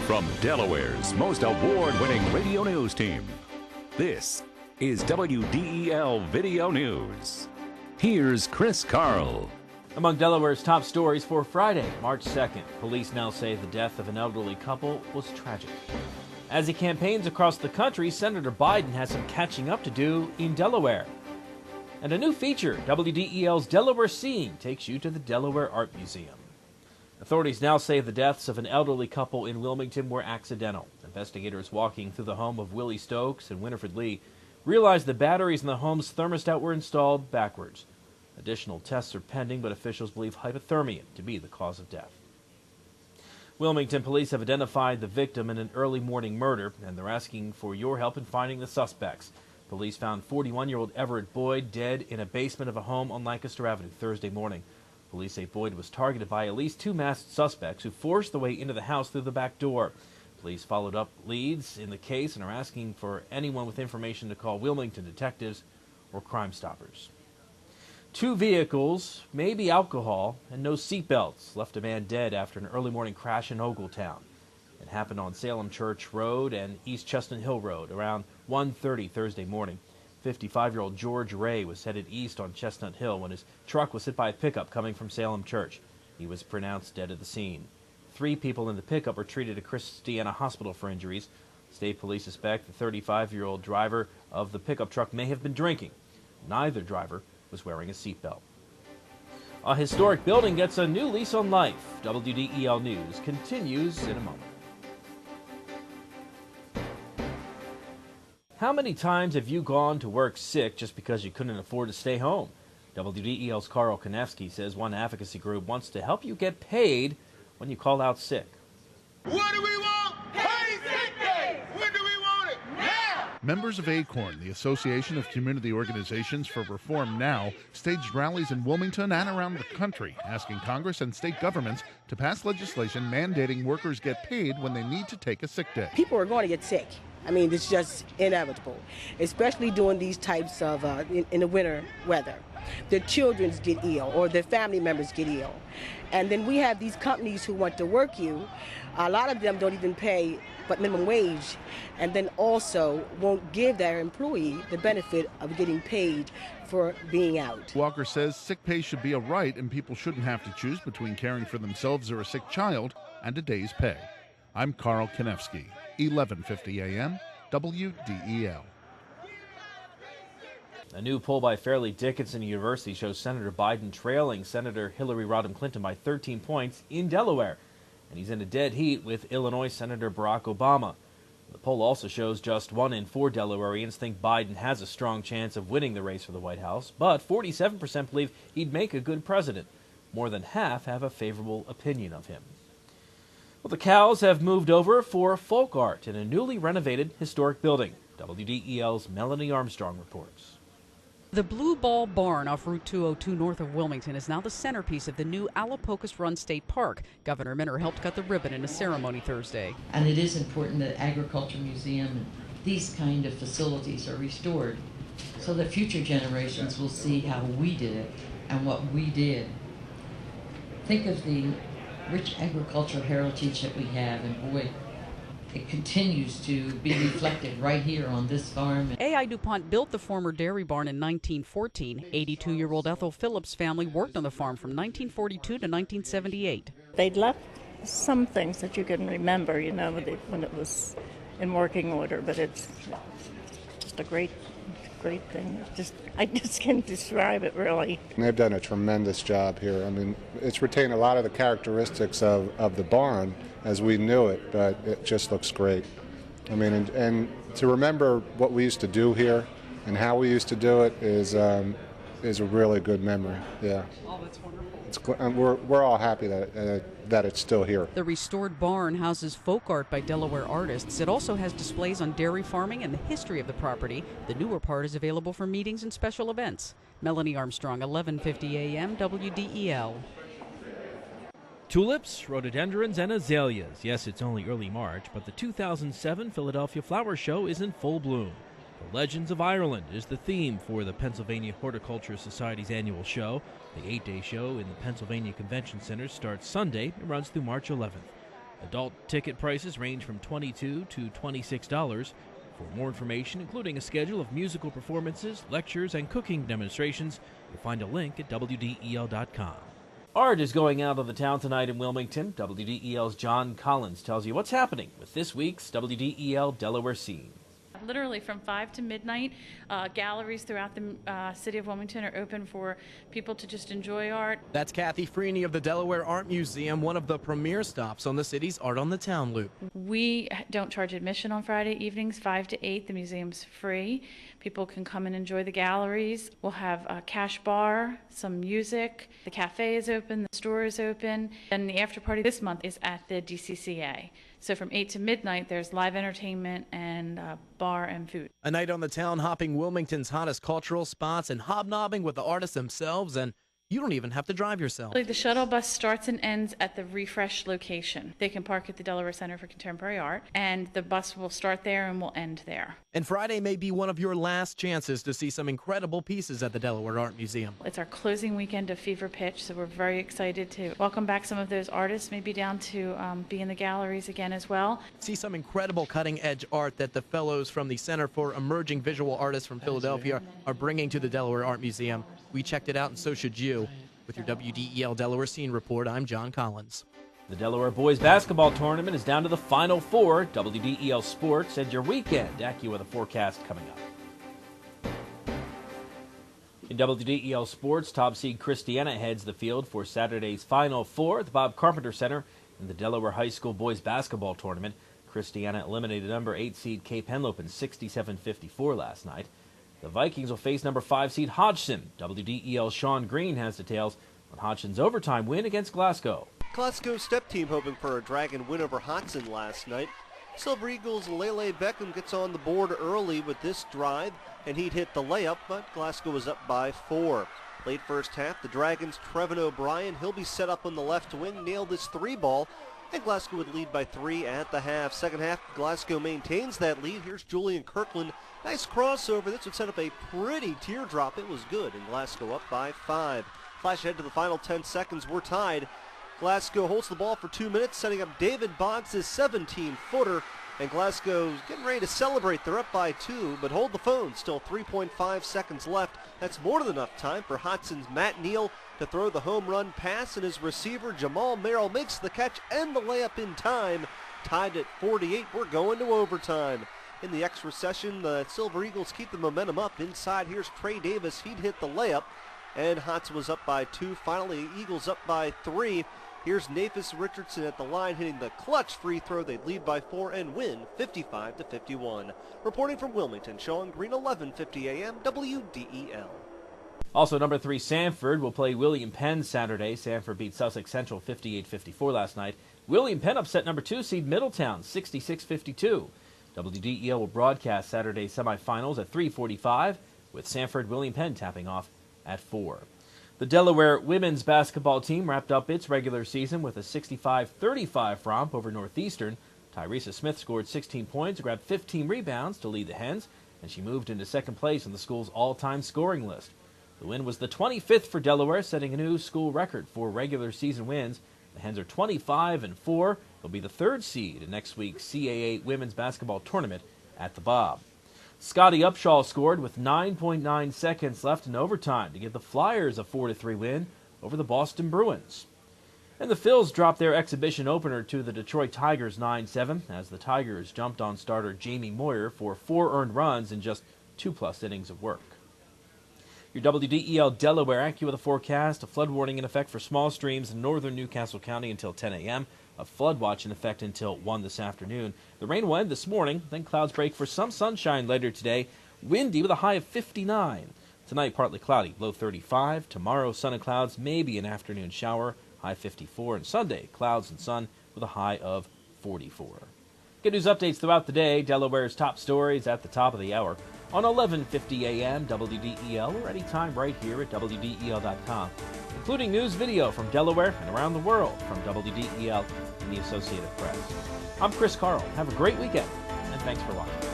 From Delaware's most award-winning radio news team, this is WDEL Video News. Here's Chris Carl. Among Delaware's top stories for Friday, March 2nd, police now say the death of an elderly couple was tragic. As he campaigns across the country, Senator Biden has some catching up to do in Delaware. And a new feature, WDEL's Delaware Scene, takes you to the Delaware Art Museum. Authorities now say the deaths of an elderly couple in Wilmington were accidental. Investigators walking through the home of Willie Stokes and Winifred Lee realized the batteries in the home's thermostat were installed backwards. Additional tests are pending, but officials believe hypothermia to be the cause of death. Wilmington police have identified the victim in an early morning murder, and they're asking for your help in finding the suspects. Police found 41-year-old Everett Boyd dead in a basement of a home on Lancaster Avenue Thursday morning. Police say Boyd was targeted by at least two masked suspects who forced their way into the house through the back door. Police followed up leads in the case and are asking for anyone with information to call Wilmington detectives or Crime Stoppers. Two vehicles, maybe alcohol, and no seatbelts left a man dead after an early morning crash in Ogletown. It happened on Salem Church Road and East Chestnut Hill Road around 1:30 Thursday morning. 55-year-old George Ray was headed east on Chestnut Hill when his truck was hit by a pickup coming from Salem Church. He was pronounced dead at the scene. 3 people in the pickup were treated at Christiana Hospital for injuries. State police suspect the 35-year-old driver of the pickup truck may have been drinking. Neither driver was wearing a seatbelt. A historic building gets a new lease on life. WDEL News continues in a moment. How many times have you gone to work sick just because you couldn't afford to stay home? WDEL's Carl Konevsky says one advocacy group wants to help you get paid when you call out sick. What do we want? Paid sick day! When do we want it? Now! Members of ACORN, the Association of Community Organizations for Reform Now, staged rallies in Wilmington and around the country, asking Congress and state governments to pass legislation mandating workers get paid when they need to take a sick day. People are going to get sick. I mean, it's just inevitable, especially during these types of, in the winter weather. The children get ill or their family members get ill. And then we have these companies who want to work you. A lot of them don't even pay but minimum wage, and then also won't give their employee the benefit of getting paid for being out. Walker says sick pay should be a right and people shouldn't have to choose between caring for themselves or a sick child and a day's pay. I'm Carl Konevsky, 1150 AM, WDEL. A new poll by Fairleigh Dickinson University shows Senator Biden trailing Senator Hillary Rodham Clinton by 13 points in Delaware. And he's in a dead heat with Illinois Senator Barack Obama. The poll also shows just 1 in 4 Delawareans think Biden has a strong chance of winning the race for the White House, but 47% believe he'd make a good president. More than half have a favorable opinion of him. Well, the cows have moved over for folk art in a newly renovated historic building. WDEL's Melanie Armstrong reports. The Blue Ball Barn off Route 202 north of Wilmington is now the centerpiece of the new Allapocus Run State Park. Governor Minner helped cut the ribbon in a ceremony Thursday. And it is important that Agriculture Museum and these kind of facilities are restored so that future generations will see how we did it and what we did. Think of the rich agricultural heritage that we have, and boy, it continues to be reflected right here on this farm. A.I. DuPont built the former dairy barn in 1914. 82-year-old Ethel Phillips' family worked on the farm from 1942 to 1978. They'd left some things that you can remember, you know, when it was in working order, but it's just a great thing. I just can't describe it, really. They've done a tremendous job here. I mean, it's retained a lot of the characteristics of the barn as we knew it, but it just looks great. I mean, and to remember what we used to do here and how we used to do it is a really good memory. Yeah. Oh, that's wonderful. We're all happy that it's still here. The restored barn houses folk art by Delaware artists. It also has displays on dairy farming and the history of the property. The newer part is available for meetings and special events. Melanie Armstrong, 1150 AM, WDEL. Tulips, rhododendrons, and azaleas. Yes, it's only early March, but the 2007 Philadelphia Flower Show is in full bloom. The Legends of Ireland is the theme for the Pennsylvania Horticulture Society's annual show. The 8-day show in the Pennsylvania Convention Center starts Sunday and runs through March 11th. Adult ticket prices range from $22 to $26. For more information, including a schedule of musical performances, lectures, and cooking demonstrations, you'll find a link at WDEL.com. Art is going out of the town tonight in Wilmington. WDEL's John Collins tells you what's happening with this week's WDEL Delaware Scene. Literally from 5 to midnight, galleries throughout the city of Wilmington are open for people to just enjoy art. That's Kathy Freeney of the Delaware Art Museum, one of the premier stops on the city's Art on the Town loop. We don't charge admission on Friday evenings, 5 to 8. The museum's free. People can come and enjoy the galleries. We'll have a cash bar, some music. The cafe is open, the store is open, and the after party this month is at the DCCA. So from 8 to midnight, there's live entertainment and bar and food. A night on the town, hopping Wilmington's hottest cultural spots and hobnobbing with the artists themselves, and you don't even have to drive yourself. The shuttle bus starts and ends at the Refresh location. They can park at the Delaware Center for Contemporary Art, and the bus will start there and will end there. And Friday may be one of your last chances to see some incredible pieces at the Delaware Art Museum. It's our closing weekend of Fever Pitch, so we're very excited to welcome back some of those artists, maybe down to be in the galleries again as well. See some incredible cutting-edge art that the fellows from the Center for Emerging Visual Artists from Philadelphia are bringing to the Delaware Art Museum. We checked it out, and so should you. With your WDEL Delaware Scene Report, I'm John Collins. The Delaware boys basketball tournament is down to the Final Four. WDEL Sports and your weekend AccuWeather forecast coming up. In WDEL Sports, top seed Christiana heads the field for Saturday's Final Four at the Bob Carpenter Center in the Delaware High School boys basketball tournament. Christiana eliminated number 8 seed Cape Henlopen 67-54 last night. The Vikings will face number 5 seed Hodgson. WDEL's Sean Green has details on Hodgson's overtime win against Glasgow. Glasgow's step team hoping for a Dragon win over Hodgson last night. Silver Eagles' Lele Beckham gets on the board early with this drive, and he'd hit the layup, but Glasgow was up by 4. Late first half, the Dragons' Trevin O'Brien, he'll be set up on the left wing, nailed his 3-ball, and Glasgow would lead by 3 at the half. Second half, Glasgow maintains that lead. Here's Julian Kirkland. Nice crossover. This would set up a pretty teardrop. It was good, and Glasgow up by 5. Flash ahead to the final 10 seconds. We're tied. Glasgow holds the ball for 2 minutes, setting up David Boggs' 17-footer. And Glasgow's getting ready to celebrate. They're up by 2, but hold the phone. Still 3.5 seconds left. That's more than enough time for Hodgson's Matt Neal to throw the home run pass, and his receiver Jamal Merrill makes the catch and the layup in time. Tied at 48. We're going to overtime. In the extra session, the Silver Eagles keep the momentum up. Inside, here's Trey Davis. He'd hit the layup, and Hodgson was up by 2. Finally, Eagles up by 3. Here's Nafis Richardson at the line hitting the clutch free throw. They lead by 4 and win 55-51. Reporting from Wilmington, Sean Green, 11:50 a.m. WDEL. Also, number 3 Sanford will play William Penn Saturday. Sanford beat Sussex Central 58-54 last night. William Penn upset number 2 seed Middletown 66-52. WDEL will broadcast Saturday's semifinals at 3:45 with Sanford William Penn tapping off at 4. The Delaware women's basketball team wrapped up its regular season with a 65-35 romp over Northeastern. Tyresa Smith scored 16 points and grabbed 15 rebounds to lead the Hens, and she moved into second place on the school's all-time scoring list. The win was the 25th for Delaware, setting a new school record for regular season wins. The Hens are 25-4. They'll be the 3rd seed in next week's CAA women's basketball tournament at the Bob. Scotty Upshaw scored with 9.9 seconds left in overtime to give the Flyers a 4-3 win over the Boston Bruins. And the Phils dropped their exhibition opener to the Detroit Tigers 9-7 as the Tigers jumped on starter Jamie Moyer for 4 earned runs in just 2+ innings of work. Your WDEL Delaware AccuWeather forecast: a flood warning in effect for small streams in northern Newcastle County until 10 a.m. A flood watch in effect until 1 this afternoon. The rain will end this morning, then clouds break for some sunshine later today. Windy with a high of 59. Tonight, partly cloudy, low 35. Tomorrow, sun and clouds, maybe an afternoon shower, high 54. And Sunday, clouds and sun with a high of 44. Good news updates throughout the day. Delaware's top stories at the top of the hour on 11:50 a.m. WDEL, or anytime right here at WDEL.com, including news video from Delaware and around the world from WDEL and the Associated Press. I'm Chris Carl. Have a great weekend, and thanks for watching.